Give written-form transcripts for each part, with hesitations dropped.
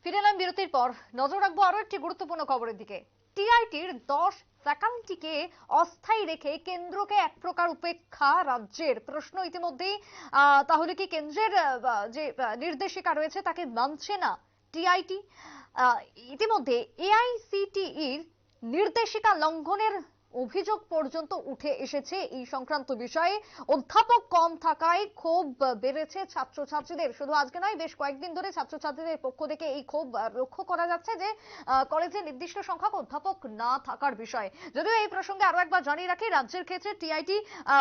ফিরে এলাম বিরতির পর। নজর রাখবো আরো একটি গুরুত্বপূর্ণ খবরের দিকে। টিআইটির 10 ফ্যাকাল্টিকে অস্থায়ী রেখে কেন্দ্রকে এক প্রকার উপেক্ষা রাজ্যের। প্রশ্ন ইতিমধ্যেই তাহলে কি কেন্দ্রের যে নির্দেশিকা রয়েছে তাকে মানছে না টিআইটি? ইতিমধ্যে এআইসিটিইর নির্দেশিকা লঙ্ঘনের অভিযোগ পর্যন্ত উঠে এসেছে। এই সংক্রান্ত বিষয়ে অধ্যাপক কম থাকায় ক্ষোভ বেড়েছে ছাত্রছাত্রীদের। শুধু আজকে নয়, বেশ কয়েকদিন ধরে ছাত্রছাত্রীদের পক্ষ থেকে এই ক্ষোভ লক্ষ্য করা যাচ্ছে যে কলেজে নির্দিষ্ট সংখ্যক অধ্যাপক না থাকার বিষয়ে। যদিও এই প্রসঙ্গে আরো একবার জানিয়ে রাখি, রাজ্যের ক্ষেত্রে টিআইটি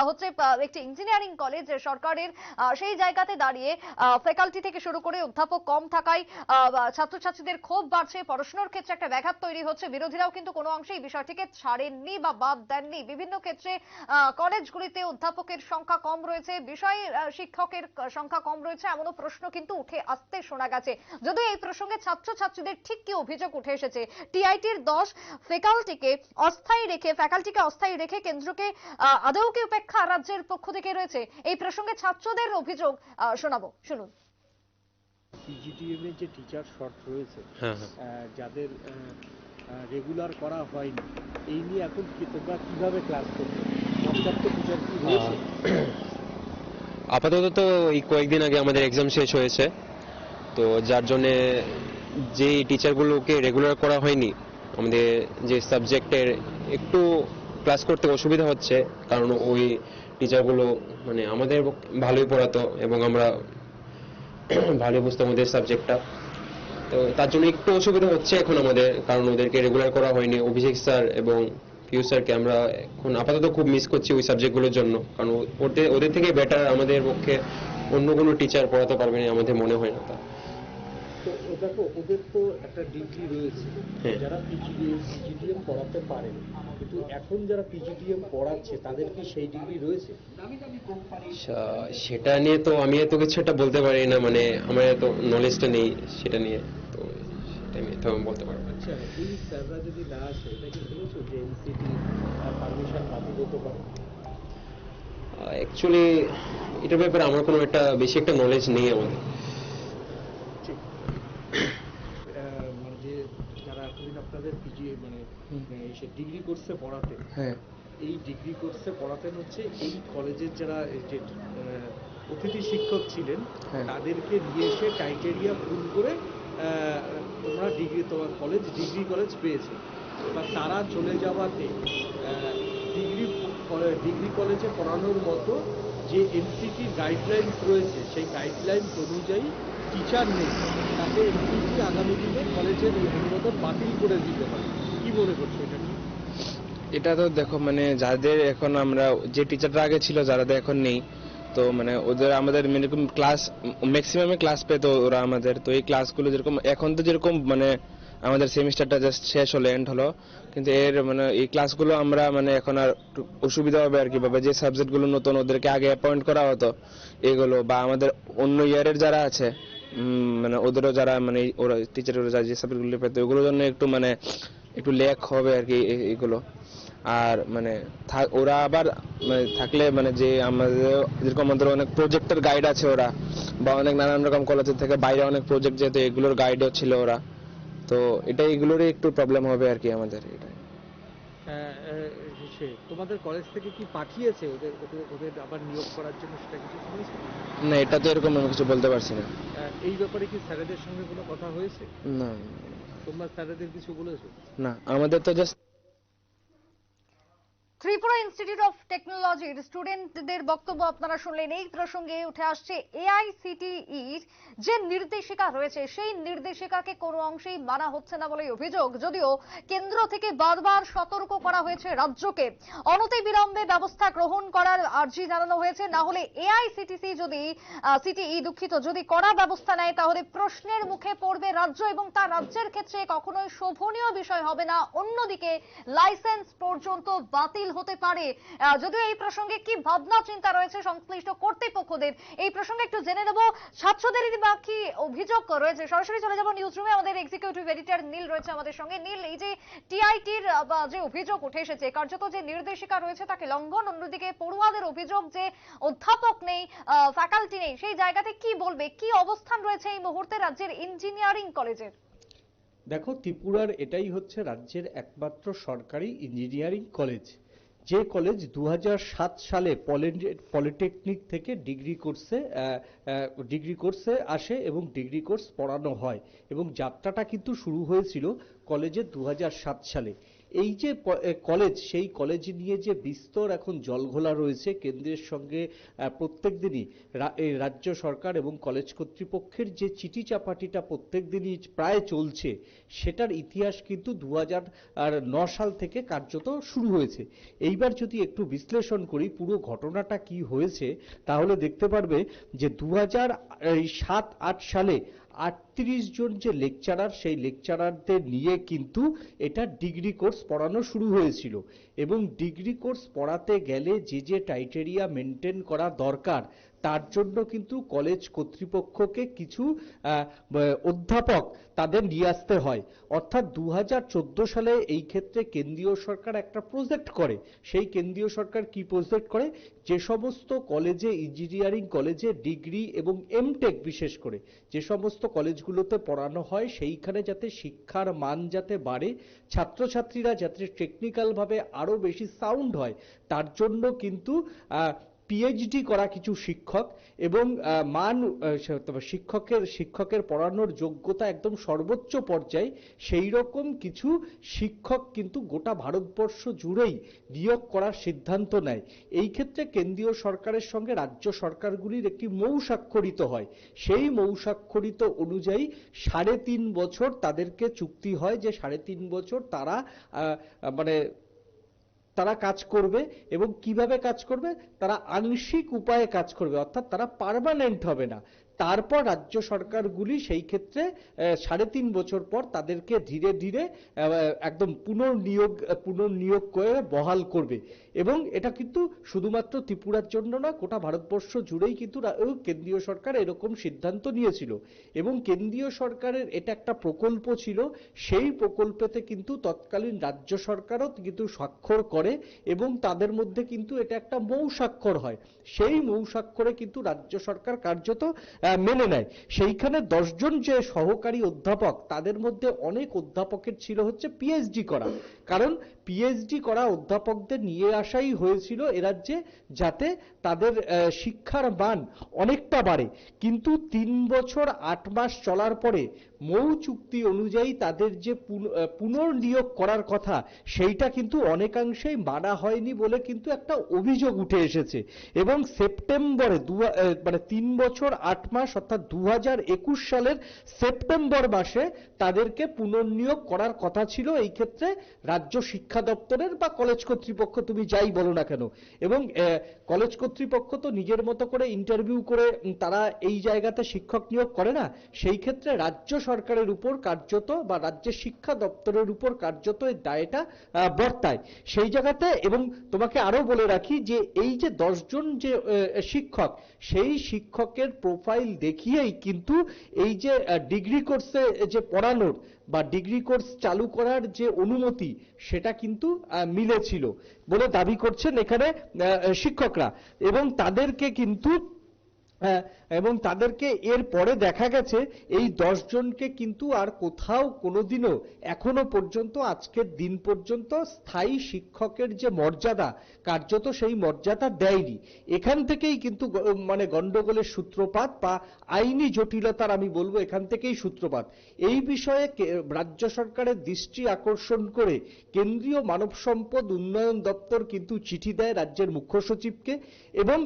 হচ্ছে একটি ইঞ্জিনিয়ারিং কলেজ সরকারের। সেই জায়গাতে দাঁড়িয়ে ফ্যাকাল্টি থেকে শুরু করে অধ্যাপক কম থাকায় ছাত্রছাত্রীদের ক্ষোভ বাড়ছে, পড়াশোনার ক্ষেত্রে একটা ব্যাঘাত তৈরি হচ্ছে। বিরোধীরাও কিন্তু কোনো অংশে এই বিষয়টিকে ছাড়েননি বা বাদ দেননি। বিভিন্ন ক্ষেত্রে কলেজগুলিতে অধ্যাপকের সংখ্যা কম রয়েছে, বিষয় শিক্ষকের সংখ্যা কম রয়েছে, এমনও প্রশ্ন কিন্তু উঠে আসতে শোনা গেছে। যদিও এই প্রসঙ্গে ছাত্রছাত্রীদের ঠিক কি অভিযোগ উঠে এসেছে, টিআইটির 10 ফ্যাকাল্টিকে অস্থায়ী রেখে কেন্দ্রকে আদৌ কি উপেক্ষা রাজ্যের পক্ষ থেকে রয়েছে, এই প্রসঙ্গে ছাত্রদের অভিযোগ শোনাবো, শুনুন। পিজিটিএম এর যে টিচার শর্ট রয়েছে, যাদের রেগুলার করা হয়নি, এই নিয়ে এখন কি তোমরা কিভাবে ক্লাস করছো? পর্যাপ্ত টিচার কি রয়েছে? আপাতত তো এই কয়েকদিন আগে আমাদের এক্সাম শেষ হয়েছে, তো যার জন্য যে টিচারগুলোকে রেগুলার করা হয়নি, আমাদের যে সাবজেক্টের একটু ক্লাস করতে অসুবিধা হচ্ছে, কারণ ওই টিচারগুলো মানে আমাদের ভালোই পড়াতো এবং আমরা ভালোই বুঝতাম ওদের সাবজেক্টটা। তো তার জন্য একটু অসুবিধা হচ্ছে এখন আমাদের, কারণ ওদেরকে রেগুলার করা হয়নি। অভিষেক স্যার এবং পিউ স্যারকে আমরা এখন আপাতত খুব মিস করছি ওই সাবজেক্টগুলোর জন্য, কারণ ওদের থেকে বেটার আমাদের পক্ষে অন্য কোনো টিচার পড়াতে পারবে না আমাদের মনে হয় না। তো দেখো, ওদের তো একটা ডিগ্রি রয়েছে, যারা পিজিডিএম পড়াতে পারে, কিন্তু এখন যারা পিজিডিএম পড়াচ্ছে তাদের কি সেই ডিগ্রি রয়েছে? সেটা নিয়ে তো আমি এত কিছু একটা বলতে পারি না, মানে আমার এত নলেজটা নেই সেটা নিয়ে, তো সেটা আমি তো বলতে পারবো। আচ্ছা, এই স্যাররা যদি না আসে, এটা কি শুনেছো যে এনসিটি পারমিশন বাতিল হতে পারে? অ্যাকচুয়ালি এটার ব্যাপারে আমার কোনো একটা বেশি একটা নলেজ নেই আমাদের। মানে যে যারা এতদিন আপনাদের পিজি মানে সে ডিগ্রি কোর্সে পড়াতে, এই ডিগ্রি কোর্সে পড়াতেন হচ্ছে এই কলেজের যারা যে অতিথি শিক্ষক ছিলেন, তাদেরকে নিয়ে এসে ক্রাইটেরিয়া পূরণ করে তোমরা ডিগ্রি কলেজ পেয়েছে। বা তারা চলে যাওয়াতে ডিগ্রি কলেজে পড়ানোর মতো যে এনসিটি গাইডলাইন্স রয়েছে, সেই গাইডলাইন্স অনুযায়ী টিচার নেই, তাকে এনসিটি আগামী দিনে কলেজের অনুমোদন বাতিল করে দিতে পারে। কি মনে করছো এটা কি? এটা তো দেখো, মানে যাদের এখন আমরা যে টিচাররা আগে ছিল, যারা এখন নেই, তো মানে ওদের আমাদের এরকম ক্লাস ম্যাক্সিমামে ক্লাস পেতো ওরা আমাদের। তো এই ক্লাসগুলো যেরকম এখন তো যেরকম মানে আমাদের সেমিস্টারটা জাস্ট শেষ হলো, এন্ড হলো, কিন্তু এর মানে এই ক্লাসগুলো আমরা মানে এখন আর অসুবিধা হবে আর কি, ভাবে যে সাবজেক্টগুলো নতুন ওদেরকে আগে অ্যাপয়েন্ট করা হতো এগুলো, বা আমাদের অন্য ইয়ারের যারা আছে মানে ওদেরও যারা মানে ওরা টিচাররা যে সাবজেক্টগুলো পেতো ওগুলোর জন্য একটু মানে একটু লেক হবে আর কি এগুলো। আর মানে ওরা আবার থাকলে মানে যে আমাদের যেরকম আমাদের অনেক প্রজেক্টের গাইড আছে ওরা, বা অনেক নানান রকম কলেজের থেকে বাইরে অনেক প্রজেক্ট, যেহেতু এগুলোর গাইডও ছিল ওরা, তো এটা এগুলোরই একটু প্রবলেম হবে আর কি আমাদের। এটা তোমাদের কলেজ থেকে কি পাঠিয়েছে ওদের আবার নিয়োগ করার জন্য, সেটা কিছু শুনেছো? না, এটা তো এরকম আমি কিছু বলতে পারছি না। এই ব্যাপারে কি স্যারেদের সঙ্গে কোনো কথা হয়েছে? না। তোমরা স্যারেদের কিছু বলেছো? না, আমাদের তো জাস্ট ত্রিপুরা ইনস্টিটিউট অফ টেকনোলজির স্টুডেন্টদের বক্তব্য আপনারা শুনলেন। এই প্রসঙ্গে উঠে আসছে এআইসিটিইর যে নির্দেশিকা রয়েছে, সেই নির্দেশিকাকে কোনো অংশেই মানা হচ্ছে না বলে অভিযোগ। যদিও কেন্দ্র থেকে বারবার সতর্ক করা হয়েছে রাজ্যকে, অনতিবিলম্বে ব্যবস্থা গ্রহণ করার আর্জি জানানো হয়েছে। না হলে এআইসিটিসি যদি কড়া ব্যবস্থা নেয়, তাহলে প্রশ্নের মুখে পড়বে রাজ্য এবং তা রাজ্যের ক্ষেত্রে কখনোই শোভনীয় বিষয় হবে না। অন্যদিকে লাইসেন্স পর্যন্ত বাতিল হতে পারে। যদিও এই প্রসঙ্গে কি ভাবনা চিন্তা রয়েছে সংশ্লিষ্ট কর্তৃপক্ষদের, এই প্রসঙ্গে একটু জেনে নেব। ছাত্রদের বা কি অভিযোগ রয়েছে, সরাসরি চলে যাব নিউজ রুমে। আমাদের এক্সিকিউটিভ এডিটর নীল রয়েছে আমাদের সঙ্গে। নীল, এই যে টিআইটির যে অভিযোগ উঠে এসেছে, কার্যত যে নির্দেশিকা রয়েছে তাকে লঙ্ঘন, অন্যদিকে পড়ুয়াদের অভিযোগ যে অধ্যাপক নেই, ফ্যাকাল্টি নেই, সেই জায়গাতে কি বলবে, কি অবস্থান রয়েছে এই মুহূর্তে রাজ্যের ইঞ্জিনিয়ারিং কলেজের? দেখো, ত্রিপুরার এটাই হচ্ছে রাজ্যের একমাত্র সরকারি ইঞ্জিনিয়ারিং কলেজ, যে কলেজ 2007 সালে পলিটেকনিক থেকে ডিগ্রি কোর্সে আসে এবং ডিগ্রি কোর্স পড়ানো হয়, এবং যাত্রাটা কিন্তু শুরু হয়েছিল কলেজের 2007 সালে। এই যে কলেজ, সেই কলেজ নিয়ে যে বিস্তর এখন জলঘোলা রয়েছে কেন্দ্রের সঙ্গে, প্রত্যেক দিনই রাজ্য সরকার এবং কলেজ কর্তৃপক্ষের যে চিঠি চাপাটিটা প্রত্যেক দিনই প্রায় চলছে, সেটার ইতিহাস কিন্তু 2009 সাল থেকে কার্যত শুরু হয়েছে। এইবার যদি একটু বিশ্লেষণ করি পুরো ঘটনাটা কি হয়েছে, তাহলে দেখতে পারবে যে 2007-08 সালে 38 জন যে লেকচারার, সেই লেকচারারদের নিয়ে কিন্তু এটা ডিগ্রি কোর্স পড়ানো শুরু হয়েছিল, এবং ডিগ্রি কোর্স পড়াতে গেলে যে ক্রাইটেরিয়া মেনটেন করা দরকার, তার জন্য কিন্তু কলেজ কর্তৃপক্ষকে কিছু অধ্যাপক তাদের নিয়ে আসতে হয়। অর্থাৎ 2014 সালে এই ক্ষেত্রে কেন্দ্রীয় সরকার একটা প্রজেক্ট করে। সেই কেন্দ্রীয় সরকার কি প্রজেক্ট করে, যে সমস্ত কলেজে, ইঞ্জিনিয়ারিং কলেজে ডিগ্রি এবং এমটেক বিশেষ করে যে সমস্ত কলেজগুলোতে পড়ানো হয়, সেইখানে যাতে শিক্ষার মান যাতে বাড়ে, ছাত্রছাত্রীরা যাতে টেকনিক্যালভাবে আরো বেশি সাউন্ড হয়, তার জন্য কিন্তু পিএইচডি করা কিছু শিক্ষক এবং শিক্ষকের পড়ানোর যোগ্যতা একদম সর্বোচ্চ পর্যায়ে, সেই রকম কিছু শিক্ষক কিন্তু গোটা ভারতবর্ষ জুড়েই নিয়োগ করার সিদ্ধান্ত নেয়। এই ক্ষেত্রে কেন্দ্রীয় সরকারের সঙ্গে রাজ্য সরকারগুলির একটি মৌ স্বাক্ষরিত হয়। সেই মৌ স্বাক্ষরিত অনুযায়ী 3.5 বছর তাদেরকে চুক্তি হয় যে 3.5 বছর তারা কাজ করবে, এবং কিভাবে কাজ করবে, তারা আংশিক উপায়ে কাজ করবে, অর্থাৎ তারা পার্মানেন্ট হবে না। তারপর রাজ্য সরকারগুলি সেই ক্ষেত্রে 3.5 বছর পর তাদেরকে ধীরে ধীরে একদম পুনর্নিয়োগ করে বহাল করবে। এবং এটা কিন্তু শুধুমাত্র ত্রিপুরার জন্য না, গোটা ভারতবর্ষ জুড়েই কিন্তু কেন্দ্রীয় সরকার এরকম সিদ্ধান্ত নিয়েছিল, এবং কেন্দ্রীয় সরকারের এটা একটা প্রকল্প ছিল। সেই প্রকল্পেতে কিন্তু তৎকালীন রাজ্য সরকারও কিন্তু স্বাক্ষর করে, এবং তাদের মধ্যে কিন্তু এটা একটা মৌ স্বাক্ষর হয়। সেই মৌ স্বাক্ষরে কিন্তু রাজ্য সরকার কার্যত মেনে নেয়। সেইখানে 10 জন যে সহকারী অধ্যাপক, তাদের মধ্যে অনেক অধ্যাপকের ছিল হচ্ছে পিএইচডি করা, কারণ পিএইচডি করা অধ্যাপকদের নিয়ে আসাই হয়েছিল এ রাজ্যে, যাতে তাদের শিক্ষার মান অনেকটা বাড়ে। কিন্তু 3 বছর 8 মাস চলার পরে মৌ চুক্তি অনুযায়ী তাদের যে পুনর্নিয়োগ করার কথা, সেইটা কিন্তু অনেকাংশেই মানা হয়নি বলে কিন্তু একটা অভিযোগ উঠে এসেছে। এবং সেপ্টেম্বরে 3 বছর 8 মাস অর্থাৎ 2021 সালের সেপ্টেম্বর মাসে তাদেরকে পুনর্নিয়োগ করার কথা ছিল এই ক্ষেত্রে রাজ্য শিক্ষা দপ্তরের বা কলেজ কর্তৃপক্ষ, তুমি যাই বলো না কেন। এবং কলেজ কর্তৃপক্ষ তো নিজের মতো করে ইন্টারভিউ করে তারা এই জায়গাতে শিক্ষক নিয়োগ করে না, সেই ক্ষেত্রে রাজ্য সরকারের উপর কার্যত বা রাজ্যের শিক্ষা দপ্তরের উপর কার্যত এই দায়টা বর্তায় সেই জায়গাতে। এবং তোমাকে আরো বলে রাখি যে এই যে 10 জন যে শিক্ষক, সেই শিক্ষকের প্রোফাইল দেখিয়েই কিন্তু এই যে ডিগ্রি কোর্সে যে পড়ানোর বা ডিগ্রি কোর্স চালু করার যে অনুমতি, সেটা কিন্তু মিলেছিল বলে দাবি করছেন এখানে শিক্ষকরা। এবং তাদেরকে এর পরে দেখা গেছে এই 10 জনকে কিন্তু আর কোথাও কোনোদিনও এখনো পর্যন্ত, আজকের দিন পর্যন্ত স্থায়ী শিক্ষকের যে মর্যাদা, কার্যত সেই মর্যাদা দেয়নি। এখান থেকেই কিন্তু গন্ডগোলের সূত্রপাত বা আইনি জটিলতার, আমি বলবো এখান থেকেই সূত্রপাত। এই বিষয়ে রাজ্য সরকারের দৃষ্টি আকর্ষণ করে কেন্দ্রীয় মানব সম্পদ উন্নয়ন দপ্তর কিন্তু চিঠি দেয় রাজ্যের মুখ্য সচিবকে, এবং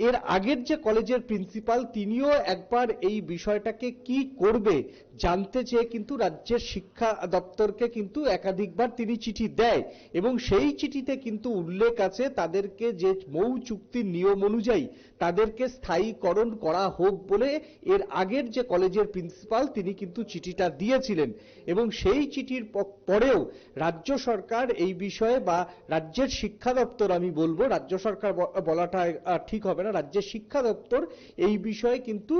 এর আগের যে কলেজের প্রিন্সিপাল, তিনিও একবার এই বিষয়টাকে কি করবে জানতে চেয়ে কিন্তু রাজ্যের শিক্ষা দপ্তরকে কিন্তু একাধিকবার তিনি চিঠি দেয়। এবং সেই চিঠিতে কিন্তু উল্লেখ আছে তাদেরকে যে মৌ চুক্তির নিয়ম অনুযায়ী তাদেরকে স্থায়ীকরণ করা হোক বলে এর আগের যে কলেজের প্রিন্সিপাল, তিনি কিন্তু চিঠিটা দিয়েছিলেন। এবং সেই চিঠির পরেও রাজ্য সরকার এই বিষয়ে, বা রাজ্যের শিক্ষা দপ্তর, আমি বলবো রাজ্য সরকার বলাটা ঠিক হবে না, রাজ্যের শিক্ষা দপ্তর এই বিষয়ে কিন্তু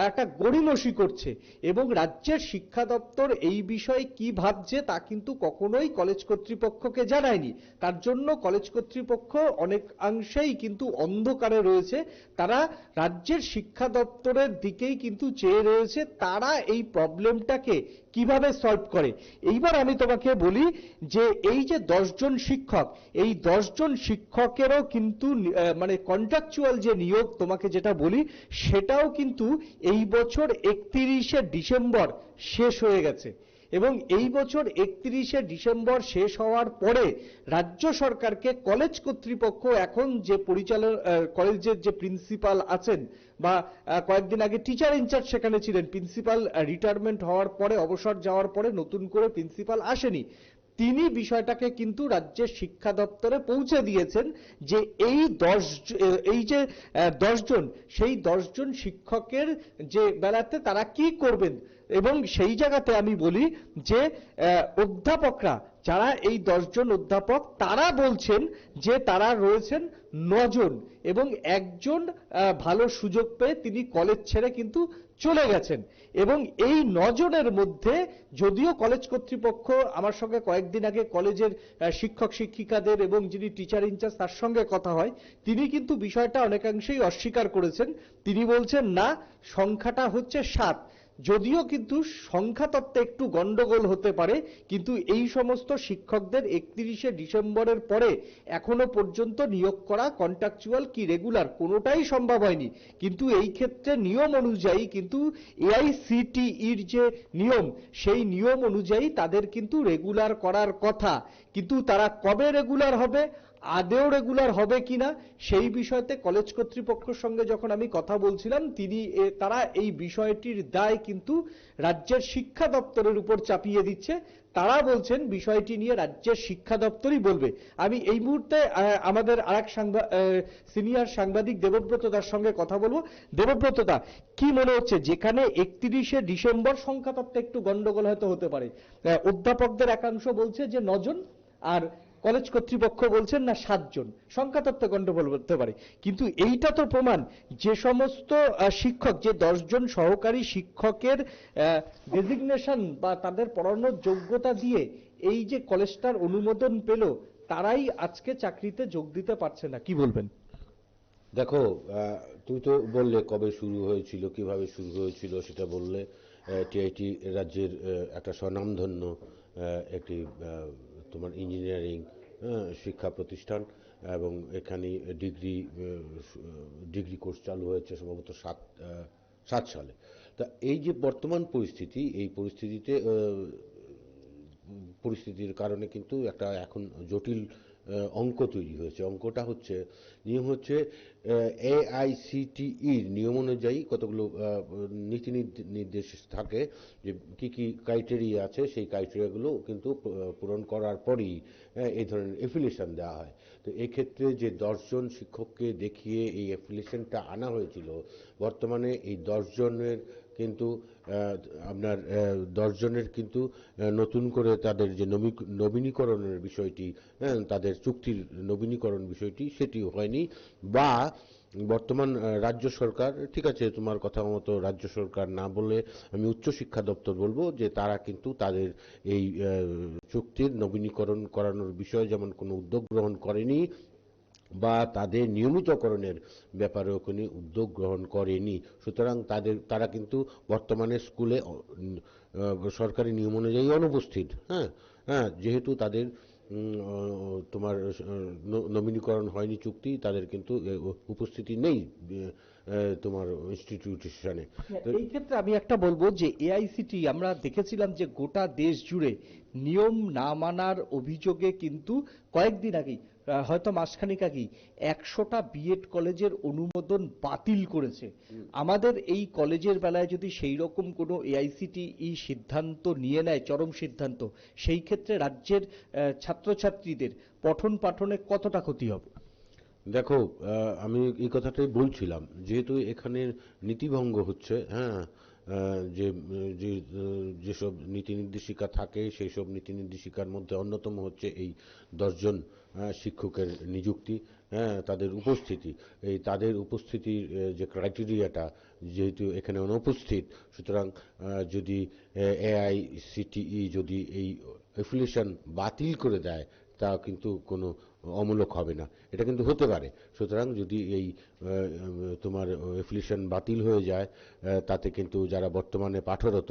একটা গড়িমসি করছে, এবং রাজ্যের শিক্ষা দপ্তর এই বিষয়ে কি ভাবছে তা কিন্তু কখনোই কলেজ কর্তৃপক্ষকে জানায়নি। তার জন্য কলেজ কর্তৃপক্ষ অনেকাংশেই কিন্তু অন্ধকারে রয়েছে। তারা রাজ্যের শিক্ষা দপ্তরের দিকেই কিন্তু চেয়ে রয়েছে, তারা এই প্রবলেমটাকে কিভাবে সলভ করে। এইবার আমি তোমাকে বলি যে এই যে 10 জন শিক্ষক, এই 10 জন শিক্ষকেরও কিন্তু মানে কন্ট্রাকচুয়াল যে নিয়োগ তোমাকে যেটা বলি, সেটাও কিন্তু এই বছর 31শে ডিসেম্বর শেষ হয়ে গেছে, এবং এই বছর 31শে ডিসেম্বর শেষ হওয়ার পরে রাজ্য সরকারকে কলেজ কর্তৃপক্ষ, এখন যে কলেজের যে প্রিন্সিপাল আছেন বা কয়েকদিন আগে টিচার ইনচার্জ সেখানে ছিলেন, প্রিন্সিপাল রিটায়ারমেন্ট হওয়ার পরে, অবসর যাওয়ার পরে নতুন করে প্রিন্সিপাল আসেনি, তিনি বিষয়টাকে কিন্তু রাজ্যের শিক্ষা দপ্তরে পৌঁছে দিয়েছেন যে এই যে 10 জন, সেই 10 জন শিক্ষকের যে বেলাতে তারা কি করবেন। এবং সেই জায়গাতে আমি বলি যে অধ্যাপকরা, যারা এই 10 জন অধ্যাপক, তারা বলছেন যে তারা রয়েছেন 9 জন, এবং একজন ভালো সুযোগ পেয়ে তিনি কলেজ ছেড়ে কিন্তু চলে গেছেন। এবং এই 9 জনের মধ্যে যদিও কলেজ কর্তৃপক্ষ, আমার সঙ্গে কয়েকদিন আগে কলেজের শিক্ষক শিক্ষিকাদের এবং যিনি টিচার ইনচার্জ তার সঙ্গে কথা হয়, তিনি কিন্তু বিষয়টা অনেকাংশেই অস্বীকার করেছেন। তিনি বলছেন না, সংখ্যাটা হচ্ছে 7। যদিও কিন্তু সংখ্যা তত্ত্বে একটু গন্ডগোল হতে পারে, কিন্তু এই সমস্ত শিক্ষকদের 31শে ডিসেম্বরের পরে এখনো পর্যন্ত নিয়োগ করা, কন্ট্রাকচুয়াল কি রেগুলার, কোনোটাই সম্ভব হয়নি। কিন্তু এই ক্ষেত্রে নিয়ম অনুযায়ী কিন্তু এআইসিটিইর যে নিয়ম, সেই নিয়ম অনুযায়ী তাদের কিন্তু রেগুলার করার কথা, কিন্তু তারা কবে রেগুলার হবে, আদেও রেগুলার হবে কিনা, সেই বিষয়তে কলেজ কর্তৃপক্ষের সঙ্গে যখন আমি কথা বলছিলাম, তারা এই বিষয়টির দায় কিন্তু রাজ্যের শিক্ষা দপ্তরের উপর চাপিয়ে দিচ্ছে। তারা বলছেন বিষয়টি নিয়ে রাজ্যের শিক্ষা দপ্তরই বলবে। আমি এই মুহূর্তে আমাদের আরেক সিনিয়র সাংবাদিক দেবব্রত দার সঙ্গে কথা বলবো। দেবব্রত দা, কি মনে হচ্ছে, যেখানে 31শে ডিসেম্বর, সংখ্যা তত্ত্বে একটু গন্ডগোল হয়তো হতে পারে, অধ্যাপকদের একাংশ বলছে যে 9 জন, আর কলেজ কর্তৃপক্ষ বলছেন না 7 জন, সংখ্যা তত্ত্বে গন্ডগোল হতে পারে, কিন্তু এইটা তো প্রমাণ যে সমস্ত শিক্ষক, যে 10 জন সহকারী শিক্ষকের ডেজিগনেশন বা তাদের পড়ানোর যোগ্যতা দিয়ে এই যে কলেজটার অনুমোদন পেল, তারাই আজকে চাকরিতে যোগ দিতে পারছে না, কি বলবেন? দেখো, তুমি তো বললে কবে শুরু হয়েছিল, কিভাবে শুরু হয়েছিল সেটা বললে। টিআইটি রাজ্যের একটা স্বনামধন্য একটি তোমার ইঞ্জিনিয়ারিং শিক্ষা প্রতিষ্ঠান, এবং এখানে ডিগ্রি কোর্স চালু হয়েছে সম্ভবত 7 সালে। তা এই যে বর্তমান পরিস্থিতি, এই পরিস্থিতির কারণে কিন্তু একটা এখন জটিল অঙ্ক তৈরি হয়েছে। অঙ্কটা হচ্ছে, নিয়ম হচ্ছে এআইসিটিইর নিয়ম অনুযায়ী কতগুলো নীতি নির্দেশ থাকে যে কি কি ক্রাইটেরিয়া আছে, সেই ক্রাইটেরিয়াগুলো কিন্তু পূরণ করার পরেই এই ধরনের অ্যাফিলিয়েশন দেওয়া হয়। তো এক্ষেত্রে যে 10 জন শিক্ষককে দেখিয়ে এই অ্যাফিলিয়েশনটা আনা হয়েছিল, বর্তমানে এই 10 জনের কিন্তু আপনার 10 জনের কিন্তু নতুন করে তাদের যে নবীনীকরণের বিষয়টি, তাদের চুক্তির নবীনীকরণ বিষয়টি, সেটিও হয়নি। বা বর্তমান রাজ্য সরকার, ঠিক আছে তোমার কথা মতো রাজ্য সরকার না বলে আমি উচ্চ শিক্ষা দপ্তর বলবো, যে তারা কিন্তু তাদের এই চুক্তির নবীনীকরণ করানোর বিষয়ে যেমন কোনো উদ্যোগ গ্রহণ করেনি, বা তাদের নিয়মিতকরণের ব্যাপারেও কোনো উদ্যোগ গ্রহণ করেনি। সুতরাং তারা কিন্তু বর্তমানে স্কুলে সরকারি নিয়ম অনুযায়ী অনুপস্থিত। যেহেতু তাদের তোমার নবীনীকরণ হয়নি চুক্তি, তাদের কিন্তু উপস্থিতি নেই তোমার ইনস্টিটিউশনে। এই ক্ষেত্রে আমি একটা বলবো যে এআইসিটি, আমরা দেখেছিলাম যে গোটা দেশ জুড়ে নিয়ম না মানার অভিযোগে কিন্তু কয়েকদিন আগেই, হয়তো মাসখানেক আগেই, 100টা বিএড কলেজের অনুমোদন বাতিল করেছে। আমাদের এই কলেজের বেলায় যদি সেই রকম কোনো এআইসিটিই সিদ্ধান্ত নিয়ে নেয়, চরম সিদ্ধান্ত, সেই ক্ষেত্রে রাজ্যের ছাত্রছাত্রীদের পঠন পাঠনে কতটা ক্ষতি হবে? দেখো, আমি এই কথাটাই বলছিলাম, যেহেতু এখানে নীতিভঙ্গ হচ্ছে, যে যেসব নীতি নির্দেশিকা থাকে সেই সব নীতি নির্দেশিকার মধ্যে অন্যতম হচ্ছে এই 10 জন শিক্ষকের নিযুক্তি, তাদের উপস্থিতি। এই তাদের উপস্থিতির যে ক্রাইটেরিয়াটা যেহেতু এখানে অনুপস্থিত, সুতরাং যদি AICTE যদি এই এফিলিয়েশন বাতিল করে দেয় তা কিন্তু কোনো অমূলক হবে না, এটা কিন্তু হতে পারে। সুতরাং যদি এই তোমার এফিলিয়েশন বাতিল হয়ে যায়, তাতে কিন্তু যারা বর্তমানে পাঠরত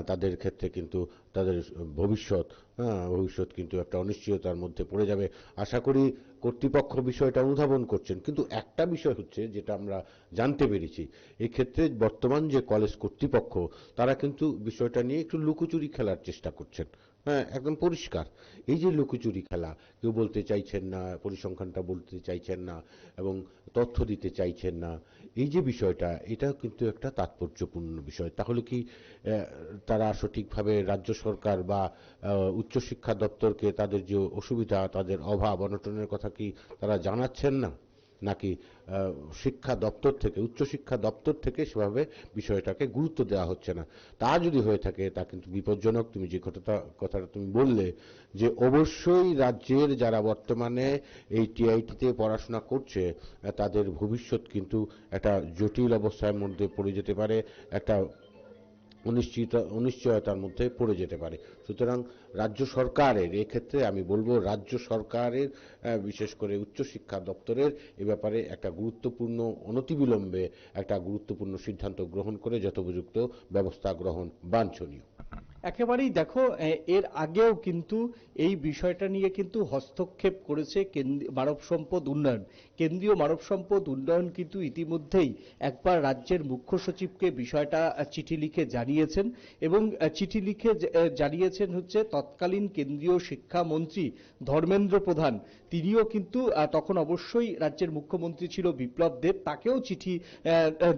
তাদের ক্ষেত্রে কিন্তু তাদের ভবিষ্যৎ কিন্তু একটা অনিশ্চয়তার মধ্যে পড়ে যাবে। আশা করি কর্তৃপক্ষ বিষয়টা অনুধাবন করছেন, কিন্তু একটা বিষয় হচ্ছে যেটা আমরা জানতে পেরেছি, এই ক্ষেত্রে বর্তমান যে কলেজ কর্তৃপক্ষ তারা কিন্তু বিষয়টা নিয়ে একটু লুকোচুরি খেলার চেষ্টা করছেন। একদম পরিষ্কার এই যে লুকোচুরি খেলা, কেউ বলতে চাইছেন না, পরিসংখ্যানটা বলতে চাইছেন না এবং তথ্য দিতে চাইছেন না, এই যে বিষয়টা এটা কিন্তু একটা তাৎপর্যপূর্ণ বিষয়। তাহলে কি তারা সঠিকভাবে রাজ্য সরকার বা উচ্চশিক্ষা দপ্তরকে তাদের যে অসুবিধা, তাদের অভাব অনটনের কথা কি তারা জানাচ্ছেন না, নাকি শিক্ষা দপ্তর থেকে, উচ্চশিক্ষা দপ্তর থেকে সেভাবে বিষয়টাকে গুরুত্ব দেওয়া হচ্ছে না? তা যদি হয়ে থাকে তা কিন্তু বিপজ্জনক। তুমি যে কথাটা তুমি বললে যে অবশ্যই রাজ্যের যারা বর্তমানে এই TIT-তে পড়াশোনা করছে তাদের ভবিষ্যৎ কিন্তু একটা জটিল অবস্থার মধ্যে পড়ে যেতে পারে, একটা অনিশ্চয়তার মধ্যে পড়ে যেতে পারে। সুতরাং রাজ্য সরকারের এক্ষেত্রে আমি বলবো, রাজ্য সরকারের বিশেষ করে উচ্চশিক্ষা দপ্তরের এ ব্যাপারে একটা গুরুত্বপূর্ণ, অনতিবিলম্বে একটা গুরুত্বপূর্ণ সিদ্ধান্ত গ্রহণ করে যথোপযুক্ত ব্যবস্থা গ্রহণ বাঞ্ছনীয়। একেবারেই দেখো, এর আগেও কিন্তু এই বিষয়টা নিয়ে কিন্তু হস্তক্ষেপ করেছে মানব সম্পদ উন্নয়ন, কেন্দ্রীয় মানব সম্পদ উন্নয়ন কিন্তু ইতিমধ্যেই একবার রাজ্যের মুখ্য সচিবকে বিষয়টা চিঠি লিখে জানিয়েছেন এবং চিঠি লিখে জানিয়েছেন হচ্ছে তৎকালীন কেন্দ্রীয় শিক্ষামন্ত্রী ধর্মেন্দ্র প্রধান। তিনিও কিন্তু তখন অবশ্যই রাজ্যের মুখ্যমন্ত্রী ছিল বিপ্লব দেব, তাকেও চিঠি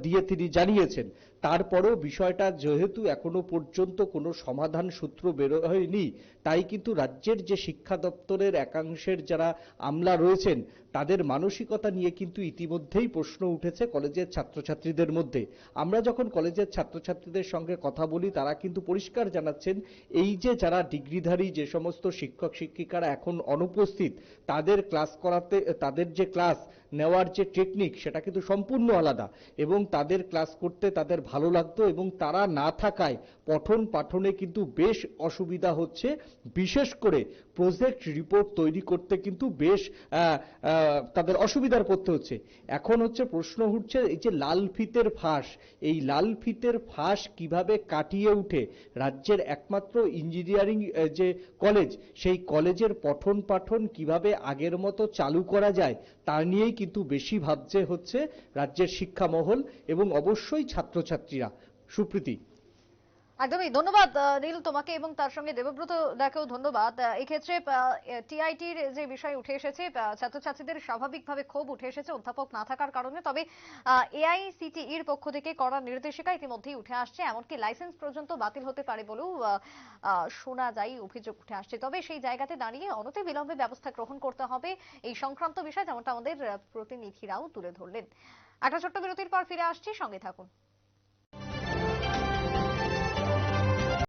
দিয়ে তিনি জানিয়েছেন। তারপরেও বিষয়টা যেহেতু এখনো পর্যন্ত কোনো সমাধান সূত্র বেরোয়নি, তাই কিন্তু রাজ্যের যে শিক্ষা দপ্তরের একাংশের যারা আমলা রয়েছেন তাদের মানসিকতা নিয়ে কিন্তু ইতিমধ্যেই প্রশ্ন উঠেছে কলেজের ছাত্রছাত্রীদের মধ্যে। আমরা যখন কলেজের ছাত্রছাত্রীদের সঙ্গে কথা বলি তারা কিন্তু পরিষ্কার জানাচ্ছেন এই যে যারা ডিগ্রিধারী যে সমস্ত শিক্ষক শিক্ষিকারা এখন অনুপস্থিত, তাদের ক্লাস করাতে, তাদের যে ক্লাস নেওয়ার যে টেকনিক সেটা কিন্তু সম্পূর্ণ আলাদা এবং তাদের ক্লাস করতে তাদের ভালো লাগতো এবং তারা না থাকায় পঠন পাঠনে কিন্তু বেশ অসুবিধা হচ্ছে, বিশেষ করে প্রজেক্ট রিপোর্ট তৈরি করতে কিন্তু বেশ তাদের অসুবিধার পড়তে হচ্ছে। এখন হচ্ছে প্রশ্ন উঠছে এই যে লাল ফিতের ফাঁস, এই লাল ফিতের ফাঁস কিভাবে কাটিয়ে উঠে রাজ্যের একমাত্র ইঞ্জিনিয়ারিং যে কলেজ সেই কলেজের পঠন পাঠন কিভাবে আগের মতো চালু করা যায় তা নিয়েই কিন্তু বেশি ভাবছে হচ্ছে রাজ্যের শিক্ষা মহল এবং অবশ্যই ছাত্রছাত্রীরা। সুপ্রীতি। একদমই ধন্যবাদ নীল তোমাকে এবং তার সঙ্গে দেবব্রত দাকেও ধন্যবাদ। এক্ষেত্রে TIT-র যে বিষয় উঠে এসেছে, ছাত্রছাত্রীদের স্বাভাবিকভাবে ক্ষোভ উঠে এসেছে অধ্যাপক না থাকার কারণে, তবে AICTE-র পক্ষ থেকে কড়া নির্দেশিকা ইতিমধ্যেই উঠে আসছে, এমনকি লাইসেন্স পর্যন্ত বাতিল হতে পারে বলেও শোনা যায়, অভিযোগ উঠে আসছে। তবে সেই জায়গাতে দাঁড়িয়ে অনতিবিলম্বে ব্যবস্থা গ্রহণ করতে হবে এই সংক্রান্ত বিষয়, যেমনটা আমাদের প্রতিনিধিরাও তুলে ধরলেন। একটা ছোট্ট বিরতির পর ফিরে আসছি, সঙ্গে থাকুন।